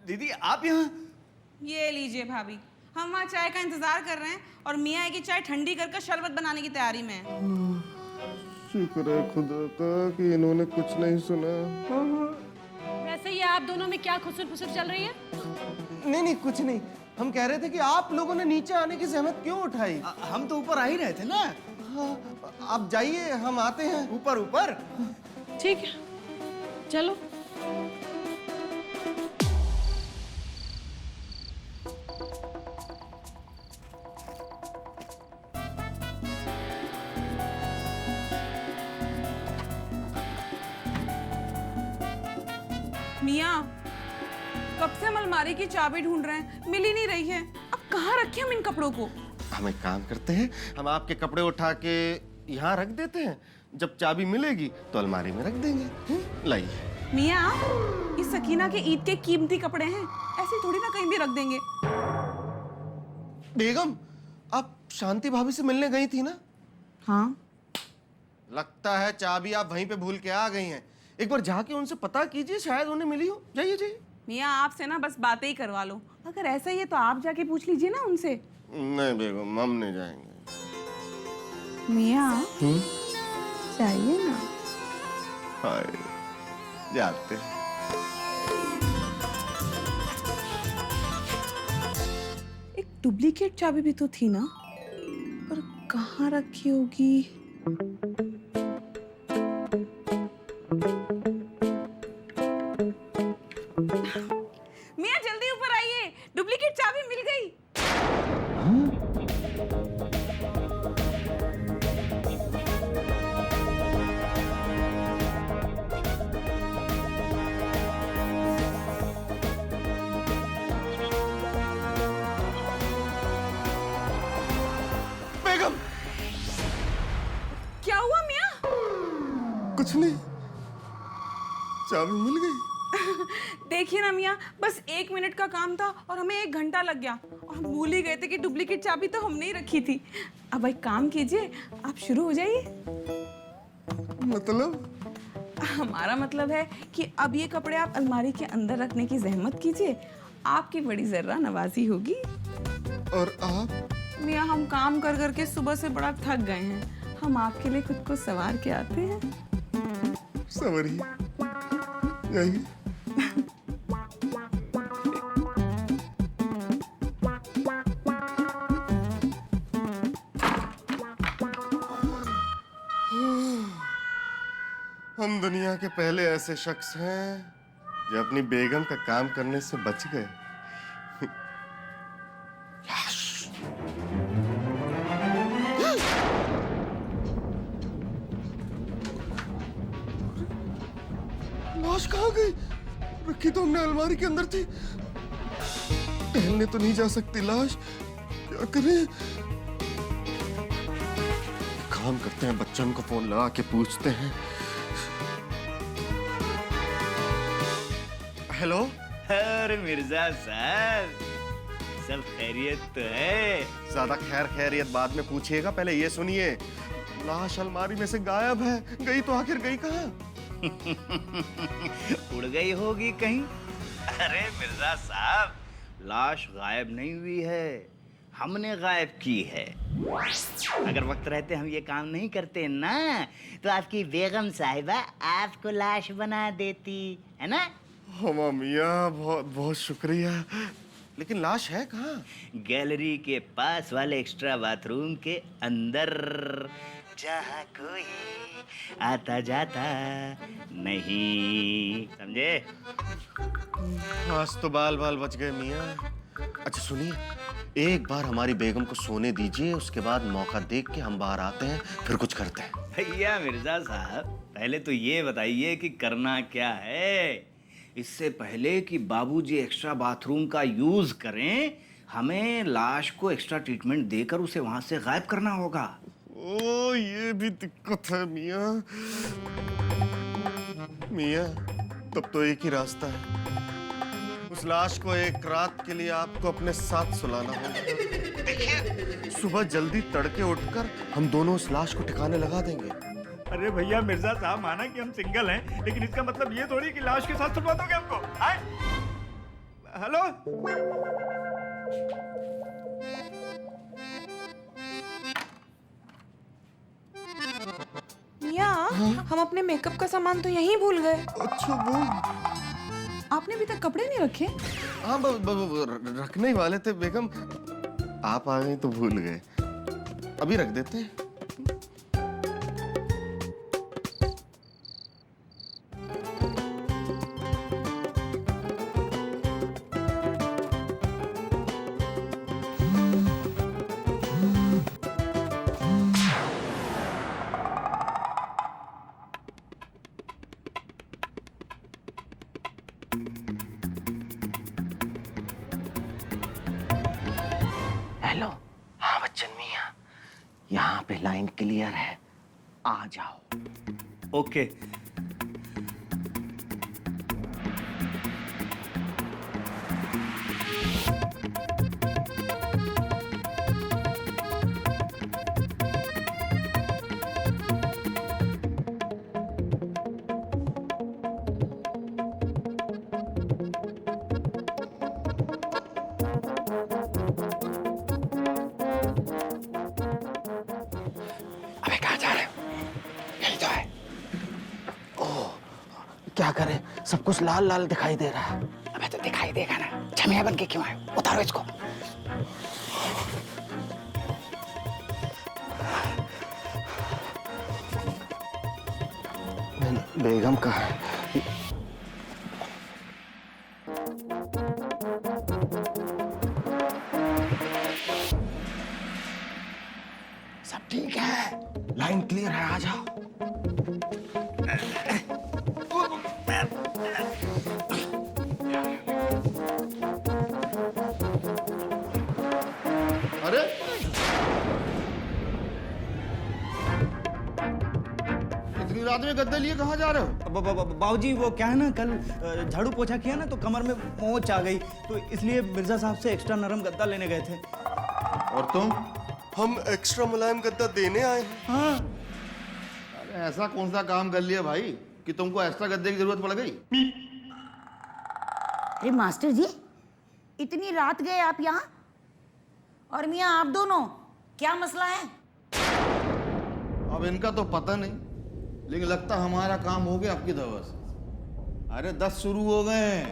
दीदी आप यहाँ? ये लीजिए भाभी, हम वहाँ चाय का इंतजार कर रहे हैं और मियाँ की चाय ठंडी कर शरबत बनाने की तैयारी में है। शुक्र है खुदा का कि इन्होंने कुछ नहीं सुना। वैसे ये आप दोनों में क्या खुसुर फुसुर चल रही है? नहीं नहीं कुछ नहीं, हम कह रहे थे कि आप लोगों ने नीचे आने की जहमत क्यों उठाई? हम तो ऊपर आ ही रहे थे ना। हाँ, आप जाइए, हम आते हैं। ऊपर ऊपर। ठीक है, चलो। मियाँ, कब से हम अलमारी की चाबी ढूंढ रहे हैं, मिल ही नहीं रही है। अब कहाँ रखे हम इन कपड़ों को? हम एक काम करते हैं, हम आपके कपड़े उठा के यहाँ रख देते हैं, जब चाबी मिलेगी तो अलमारी में रख देंगे। लाइए। मियाँ, ये सकीना के ईद के कीमती कपड़े हैं, ऐसे थोड़ी ना कहीं भी रख देंगे। बेगम, आप शांति भाभी से मिलने गई थी ना? हाँ। लगता है चाबी आप वहीं पे भूल के आ गई हैं। एक बार जाके उनसे पता कीजिए, शायद उन्हें मिली हो। जाइए जाइए। मियाँ, आपसे ना बस बातें ही करवा लो। अगर ऐसा ही है तो आप जाके पूछ लीजिए ना उनसे। नहीं बेगम, हम नहीं जाएंगे। मियाँ, चाहिए ना? हाय, जाते हैं। एक डुप्लीकेट चाबी भी तो थी ना, पर कहाँ रखी होगी? मियाँ जल्दी ऊपर आइए, डुप्लीकेट चाबी मिल गई। बेगम, क्या हुआ मियाँ? कुछ नहीं, चाबी मिल गई। देखिए ना मियाँ, बस 1 मिनट का काम था और हमें 1 घंटा लग गया और हम भूल ही गए थे कि डुप्लीकेट चाबी तो हमने ही रखी थी। अब एक काम कीजिए, आप शुरू हो जाइए। मतलब? हमारा मतलब है कि अब ये कपड़े आप अलमारी के अंदर रखने की जहमत कीजिए, आपकी बड़ी जर्रा नवाजी होगी। और आप? मियाँ, हम काम कर करके सुबह से बड़ा थक गए हैं, हम आपके लिए खुद को संवार के आते हैं। सवरिए, जाइए। हम दुनिया के पहले ऐसे शख्स हैं जो अपनी बेगम का काम करने से बच गए। लाश कहाँ गई? रखी तो हमने अलमारी के अंदर थी। टहलने तो नहीं जा सकती लाश, क्या करें? काम करते हैं, बच्चन को फोन लगा के पूछते हैं। हेलो। अरे मिर्जा साहब, सब खैरियत तो है? ज्यादा खैर खैरियत बाद में पूछिएगा, पहले ये सुनिए। लाश अलमारी में से गायब है। गई तो आखिर गई कहाँ? उड़ गई होगी कहीं। अरे मिर्जा साहब, लाश गायब नहीं हुई है, हमने गायब की है। अगर वक्त रहते हम ये काम नहीं करते ना, तो आपकी बेगम साहिबा आपको लाश बना देती, है ना? हमा मियाँ, बहुत बहुत शुक्रिया। लेकिन लाश है कहाँ? गैलरी के पास वाले एक्स्ट्रा बाथरूम के अंदर, जहाँ कोई आता जाता नहीं, समझे? आज तो बाल बाल बच गए मियाँ। अच्छा सुनिए, एक बार हमारी बेगम को सोने दीजिए, उसके बाद मौका देख के हम बाहर आते हैं, फिर कुछ करते हैं। भैया मिर्जा साहब, पहले तो ये बताइए कि करना क्या है। इससे पहले कि बाबूजी एक्स्ट्रा बाथरूम का यूज करें, हमें लाश को एक्स्ट्रा ट्रीटमेंट देकर उसे वहां से गायब करना होगा। ओ, ये भी दिक्कत है मियाँ। मियाँ, तब तो एक ही रास्ता है। उस लाश को एक रात के लिए आपको अपने साथ सुलाना होगा। देखिए, सुबह जल्दी तड़के उठकर हम दोनों उस लाश को ठिकाने लगा देंगे। अरे भैया मिर्जा साहब, माना कि हम सिंगल हैं, लेकिन इसका मतलब ये थोड़ी कि लाश के साथ सुलवा दोगे हमको। हेलो। मिया, हम अपने मेकअप का सामान तो यहीं भूल गए। अच्छा वो आपने अभी तक कपड़े नहीं रखे? हाँ रखने ही वाले थे बेगम, आप आ गए तो भूल गए। अभी रख देते हैं। हेलो। हाँ बच्चन मियाँ, यहाँ पे लाइन क्लियर है, आ जाओ। ओके। अबे कहाँ जा रहे हो? यही तो है। ओह, क्या करें, सब कुछ लाल लाल दिखाई दे रहा है। अबे तो दिखाई देगा ना, छमिया बन के क्यों आए? उतारो इसको। बेगम कहाँ है? सब ठीक है, लाइन क्लियर है, आ जाओ। अरे इतनी रात में गद्दे लिए कहाँ जा रहे हो? बाबूजी वो क्या है ना, कल झाड़ू पोछा किया ना तो कमर में मोच आ गई, तो इसलिए मिर्जा साहब से एक्स्ट्रा नरम गद्दा लेने गए थे। और तुम? हम एक्स्ट्रा मुलायम गद्दा देने आए हैं। हाँ। अरे ऐसा कौन सा काम कर लिया भाई कि तुमको एक्स्ट्रा गद्दे की जरूरत पड़ गई? अरे मास्टर जी, इतनी रात गए आप यहाँ? और मियाँ आप दोनों, क्या मसला है? अब इनका तो पता नहीं, लेकिन लगता हमारा काम हो गया आपकी दवा से। अरे 10 शुरू हो गए हैं,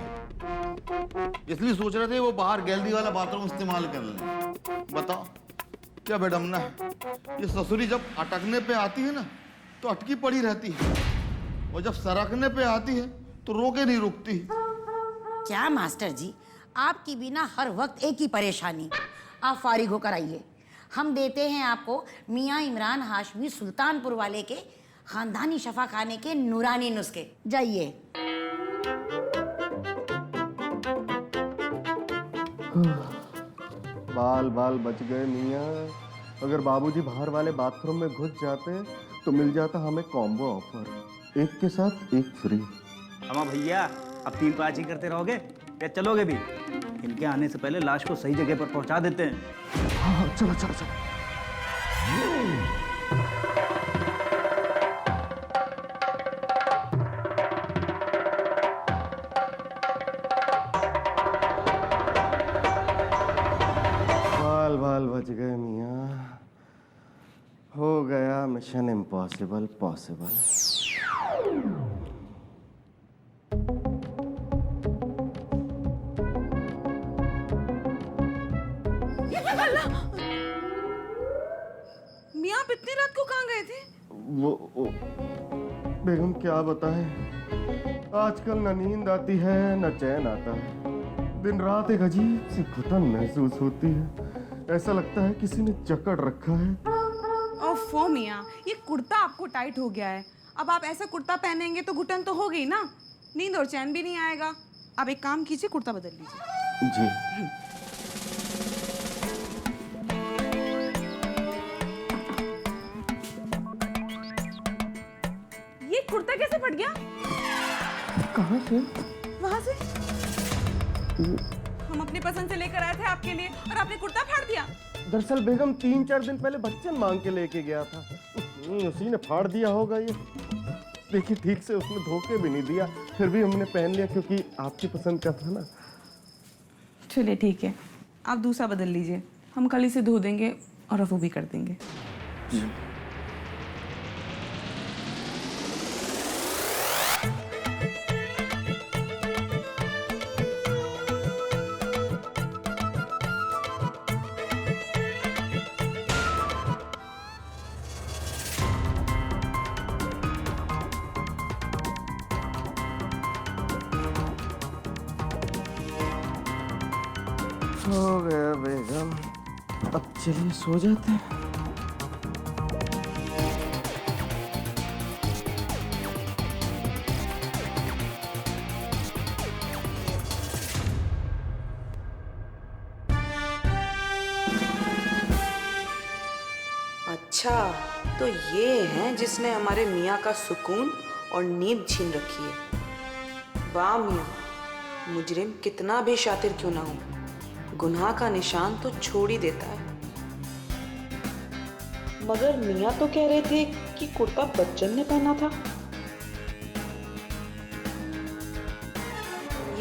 इसलिए सोच रहे थे वो बाहर गैलरी वाला बाथरूम इस्तेमाल कर लें। बताओ क्या बेडमना है, ये ससुरी जब अटकने पे आती है ना तो अटकी पड़ी रहती है, और जब सरकने पे आती है तो रोके नहीं रुकती। क्या मास्टर जी, आपकी भी ना हर वक्त एक ही परेशानी। आप फारिग होकर आइए, हम देते हैं आपको मियाँ इमरान हाशमी सुल्तानपुर वाले के खानदानी शफा खाने के नूरानी नुस्खे। जाइए। बाल बाल बच गए मियाँ। अगर बाबूजी बाहर वाले बाथरूम में घुस जाते तो मिल जाता हमें कॉम्बो ऑफर, एक के साथ एक फ्री। अमा भैया, अब 3 पाँच ही करते रहोगे या चलोगे भी? इनके आने से पहले लाश को सही जगह पर पहुंचा देते हैं। हाँ चलो चलो चलो। बाल बाल बच गए मियाँ, हो गया मिशन इम्पॉसिबल पॉसिबल। मियाँ आप इतनी रात को कहाँ गए थे? वो बेगम क्या बताएं, आजकल न नींद आती है न चैन आता है। दिन रात एक अजीब सी घुटन महसूस होती है, ऐसा लगता है किसी ने जकड़ रखा है। ओफो मियाँ, ये कुर्ता आपको टाइट हो गया है। अब आप ऐसा कुर्ता पहनेंगे तो घुटन तो हो गई ना, नींद और चैन भी नहीं आएगा। अब एक काम कीजिए, कुर्ता बदल लीजिए। जी। ये कुर्ता कैसे फट गया? कहाँ से? वहां से। हम अपनी पसंद से लेकर आए थे आपके लिए और आपने कुर्ता फाड़ दिया। दरअसल बेगम 3-4 दिन पहले बच्चन मांग के लेके गया था, उसी ने फाड़ दिया होगा ये। देखिए ठीक से उसने धोखे भी नहीं दिया, फिर भी हमने पहन लिया क्योंकि आपकी पसंद का था ना। चलिए ठीक है, आप दूसरा बदल लीजिए, हम कल इसे धो देंगे और रफू भी कर देंगे। हो गया बेगम, अब चलिए सो जाते हैं। अच्छा, तो ये हैं जिसने हमारे मियाँ का सुकून और नींद छीन रखी है। वाह मियाँ, मुजरिम कितना भी शातिर क्यों ना हो, गुनाह का निशान तो छोड़ ही देता है। मगर मियाँ तो कह रहे थे कि कुर्ता बच्चन ने पहना था।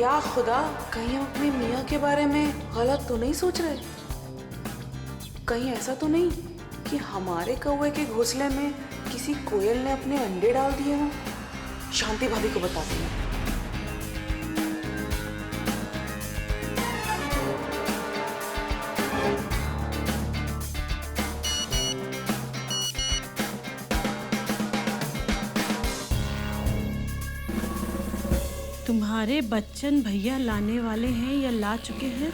या खुदा, कहीं हम अपने मियाँ के बारे में गलत तो नहीं सोच रहे? कहीं ऐसा तो नहीं कि हमारे कौवे के घोंसले में किसी कोयल ने अपने अंडे डाल दिए हों? शांति भाभी को बताती हूँ। तुम्हारे बच्चन भैया लाने वाले हैं या ला चुके हैं?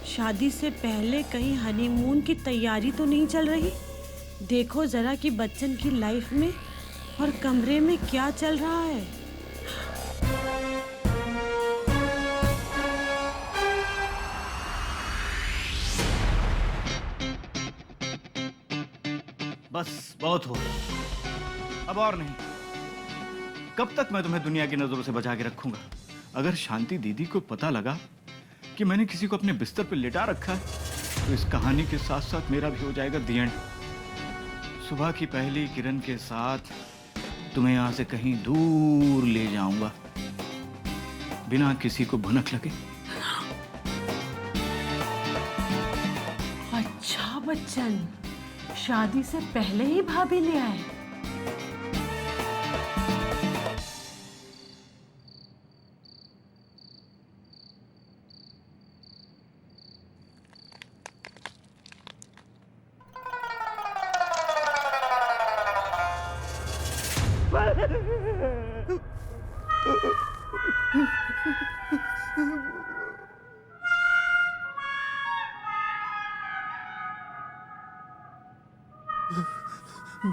शादी से पहले कहीं हनीमून की तैयारी तो नहीं चल रही? देखो जरा कि बच्चन की लाइफ में और कमरे में क्या चल रहा है। बस बहुत हो गया, अब और नहीं। कब तक मैं तुम्हें दुनिया की नजरों से बचा के रखूंगा? अगर शांति दीदी को पता लगा कि मैंने किसी को अपने बिस्तर पर लिटा रखा है तो इस कहानी के साथ साथ मेरा भी हो जाएगा दी एंड। सुबह की पहली किरण के साथ तुम्हें यहाँ से कहीं दूर ले जाऊंगा बिना किसी को भनक लगे। अच्छा बच्चन, शादी से पहले ही भाभी ले आए।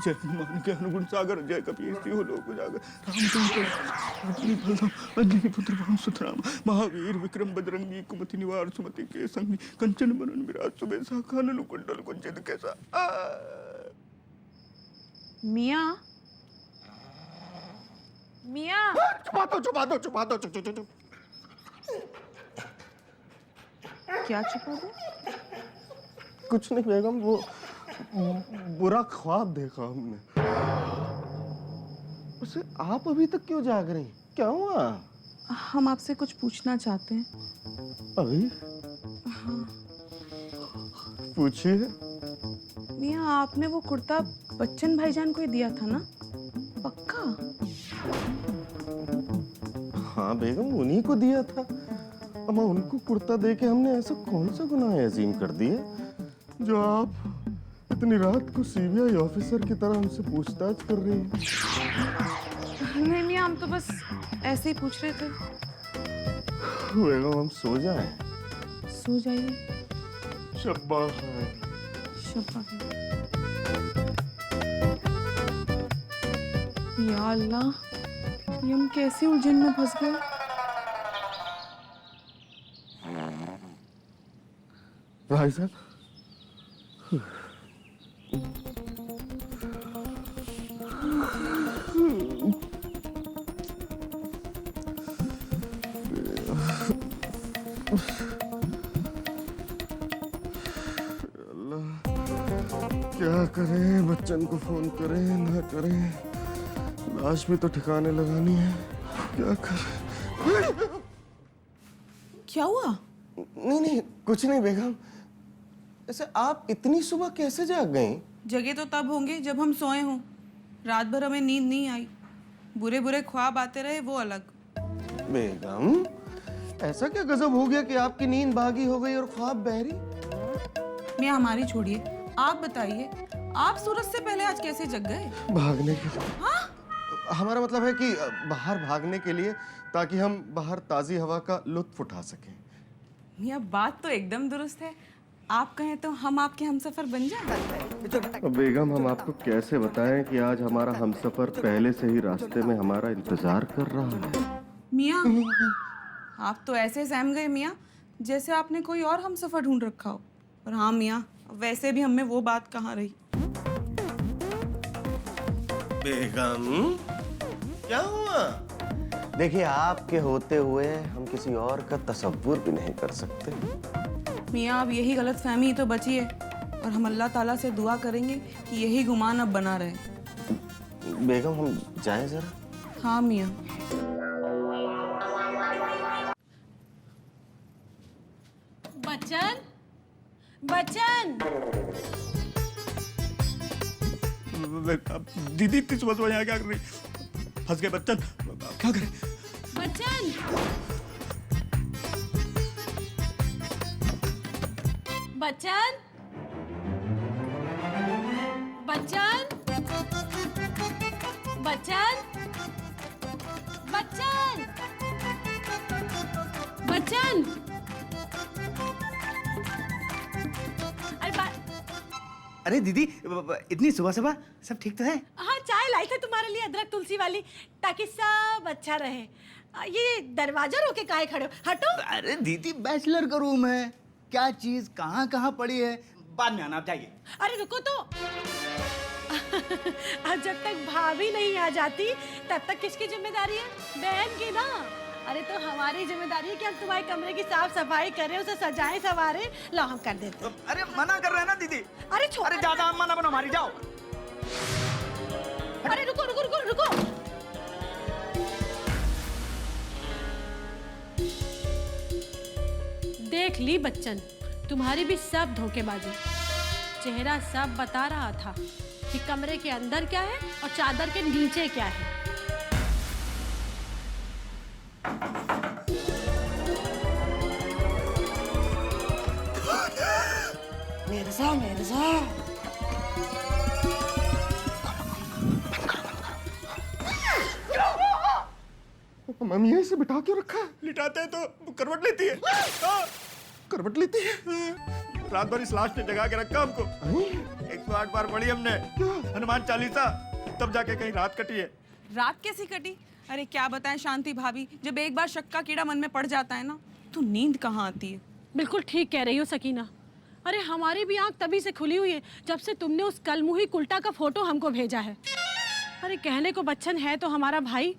जय मान के अनुगुण सागर, जय कपीस हो लोक उजागर, राम अंजनी पुत्र पवन सुत राम, महावीर विक्रम बजरंगी, कुमति निवार सुमति के संगी, कंचन बरन विराज सुबेसा, कानन कुंडल कुंचित कैसा। मियाँ, मियाँ, छुपा दो छुपा दो छुपा दो, चुप चुप चुप। क्या छुपा दो? कुछ नहीं बेगम, वो बुरा ख्वाब देखा हमने। उसे आप अभी तक क्यों जाग रही? क्या हुआ? हम आपसे कुछ पूछना चाहते हैं। अभी? पूछिए। मियाँ, आपने वो कुर्ता बच्चन भाईजान को ही दिया था ना? पक्का? हाँ बेगम, उन्हीं को दिया था। अम्मा, उनको कुर्ता देके हमने ऐसा कौन सा गुनाह अजीम कर दिया जो आप इतनी रात को सीबीआई ऑफिसर की तरह हमसे पूछताछ कर रही हैं? नहीं मियाँ, हम तो बस ऐसे ही पूछ रहे थे। बेगम, हम सो जाएं? सो जाइए। शब्बा खान। शब्बा खान। या अल्लाह, ये हम कैसे उलझन में फंस गए? भाई साहब, क्या करें? बच्चन को फोन करें ना करें? लाश भी तो ठिकाने लगानी है। क्या करें? क्या हुआ? नहीं नहीं, कुछ नहीं बेगम। ऐसे आप इतनी सुबह कैसे जाग गई? जगे तो तब होंगे जब हम सोए हों। रात भर हमें नींद नहीं आई, बुरे बुरे ख्वाब आते रहे, वो अलग। बेगम, ऐसा क्या गजब हो गया कि आपकी नींद भागी हो गई और ख्वाब बहरी? मियाँ हमारी छोड़िए, आप बताइए, आप सूरज से पहले आज कैसे जग गए? भागने के लिए। हाँ? हमारा मतलब है कि बाहर भागने के लिए, ताकि हम बाहर ताजी हवा का लुत्फ उठा सकें। मियाँ बात तो एकदम दुरुस्त है। आप कहें तो हम आपके हमसफर बन जाएं। बेगम, हम आपको कैसे बताएं कि आज हमारा हमसफर पहले से ही रास्ते में हमारा इंतजार कर रहा है। मियाँ आप तो ऐसे सहम गए मियाँ, जैसे आपने कोई और हमसफर ढूंढ रखा हो। और हाँ मियाँ, वैसे भी हमें वो बात कहाँ रही। बेगम, क्या हुआ? देखिए, आपके होते हुए हम किसी और का तसव्वुर भी नहीं कर सकते। मियाँ अब यही गलतफहमी तो बची है, और हम अल्लाह ताला से दुआ करेंगे कि यही गुमान अब बना रहे। बेगम, हम जाएं जरा? हाँ मियाँ। बच्चन, बच्चन, दीदी इतनी सुबह सुबह यहाँ क्या कर रही? फंस गए बच्चन, क्या करें? बच्चन, बच्चन, बच्चन, बच्चन, बच्चन, बच्चन। अरे दीदी, इतनी सुबह सुबह सब ठीक तो है? हाँ, चाय लाई थे तुम्हारे लिए, अदरक तुलसी वाली, ताकि सब अच्छा रहे। ये दरवाजा रोके काहे खड़े हो? हटो। अरे दीदी, बैचलर का रूम है, क्या चीज कहाँ कहाँ पड़ी है, बाद में आना, आप जाइए। अरे रुको तो। अब जब तक भाभी नहीं आ जाती तब तक किसकी जिम्मेदारी है? बहन की ना। अरे तो हमारी जिम्मेदारी है कि हम तुम्हारे कमरे की साफ सफाई करें, उसे सजाएं संवारें। लो हम कर देते हैं। अरे मना कर रहे हैं ना दीदी। अरे छोड़। अरे ज्यादा मना बनो हमारी, जाओ। अरे रुको रुको रुको रुको। देख ली बच्चन, तुम्हारी भी सब धोखेबाजी। चेहरा सब बता रहा था कि कमरे के अंदर क्या है और चादर के नीचे क्या है। मिर्जा, मिर्जा। मम्मी इसे बिठा क्यों रखा है? लिटाते हैं तो करवट लेती है। हाँ, करवट लेती है? रात भर इस लाश ने जगा के रखा हमको। 108 बार पढ़ी हमने हनुमान चालीसा, तब जाके कहीं रात कटी है। रात कैसी कटी? अरे क्या बताएं शांति भाभी, जब एक बार शक का कीड़ा मन में पड़ जाता है ना, तो नींद कहाँ आती है। बिल्कुल ठीक कह रही हो सकीना। अरे हमारी भी आंख तभी से खुली हुई है जब से तुमने उस कलमुही कुल्टा का फोटो हमको भेजा है। अरे कहने को बच्चन है तो हमारा भाई,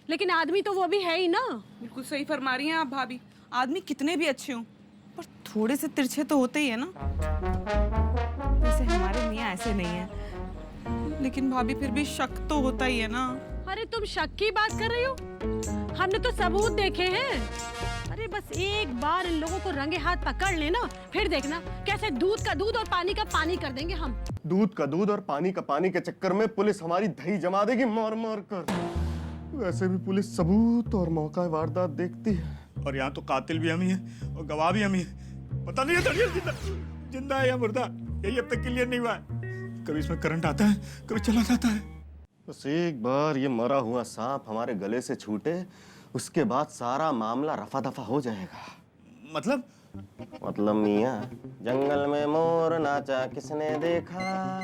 लेकिन आदमी तो वो भी है ही ना। बिल्कुल सही फरमा रही हैं आप भाभी, आदमी कितने भी अच्छे हों पर थोड़े से तिरछे तो होते ही है ना। वैसे हमारे मियाँ ऐसे नहीं है, लेकिन भाभी फिर भी शक तो होता ही है ना। अरे तुम शक की बात कर रही हो? हमने तो सबूत देखे हैं। अरे बस एक बार इन लोगों को रंगे हाथ पकड़ लेना, फिर देखना कैसे दूध का दूध और पानी का पानी कर देंगे हम। दूध का दूध और पानी का पानी के चक्कर में पुलिस हमारी दही जमा देगी मार मार कर। वैसे भी पुलिस सबूत और मौका वारदात देखती है। और यहाँ तो कातिल भी हम ही है और गवाह भी हम ही है। पता नहीं है जिंदा है या मुर्दा, यही अब तक क्लियर नहीं हुआ है। कभी इसमें करंट आता है, कभी चला जाता है। बस एक बार ये मरा हुआ सांप हमारे गले से छूटे, उसके बाद सारा मामला रफा दफा हो जाएगा। मतलब मियाँ, जंगल में मोर नाचा किसने देखा?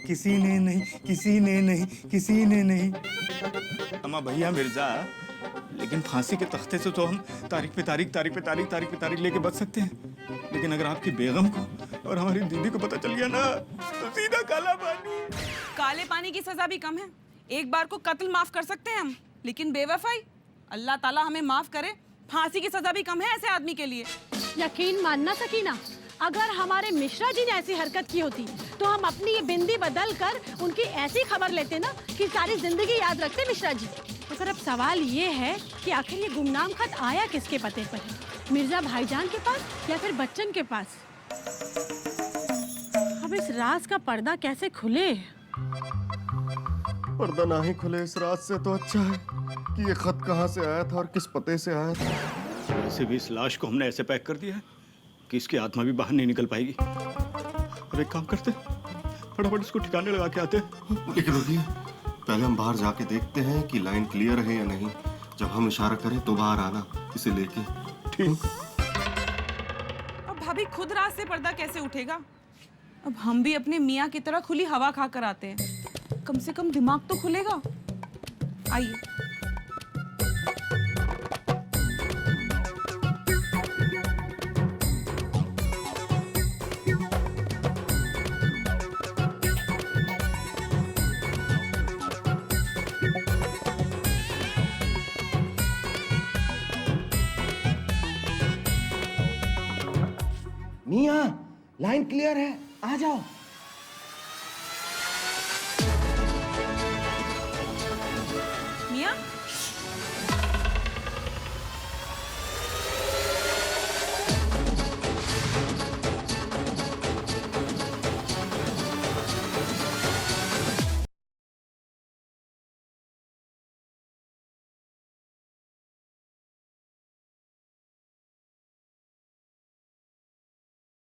किसी ने नहीं, किसी ने नहीं, किसी ने नहीं। अम्मा भैया मिर्जा, लेकिन फांसी के तख्ते से तो हम तारीख पे तारीख, तारीख पे तारीख, तारीख पे तारीख लेके बच सकते हैं। लेकिन अगर आपकी बेगम को और हमारी दीदी को पता चल गया ना, तो सीधा काला पानी। काले पानी की सजा भी कम है। एक बार को कत्ल माफ कर सकते हैं हम, लेकिन बेवफाई, अल्लाह ताला हमें माफ करे, फांसी की सजा भी कम है ऐसे आदमी के लिए। यकीन मानना सकीना, अगर हमारे मिश्रा जी ने ऐसी हरकत की होती तो हम अपनी ये बिंदी बदल कर उनकी ऐसी खबर लेते ना कि सारी जिंदगी याद रखते मिश्रा जी। तो सर अब सवाल ये है कि आखिर ये गुमनाम खत आया किसके पते पर है? मिर्जा भाईजान के पास या फिर बच्चन के पास? अब इस राज का पर्दा कैसे खुले? पर्दा ना ही खुले इस रात से तो अच्छा है कि ये खत कहाँ से आया था और किस पते से आया था। वैसे भी इस लाश को हमने ऐसे पैक कर दिया है कि इसकी आत्मा भी बाहर नहीं निकल पाएगी। अब एक काम करते, फटाफट इसको ठिकाने लगा के आते हैं। लेकिन रुकिए, पहले हम बाहर जाके देखते हैं कि लाइन क्लियर है या नहीं। जब हम इशारा करें तो बाहर आना इसे लेके। ठीक। अब भाभी खुद रात से पर्दा कैसे उठेगा? अब हम भी अपने मियाँ की तरह खुली हवा खा कर आते हैं, कम से कम दिमाग तो खुलेगा। आइए। मियाँ, लाइन क्लियर है, आ जाओ।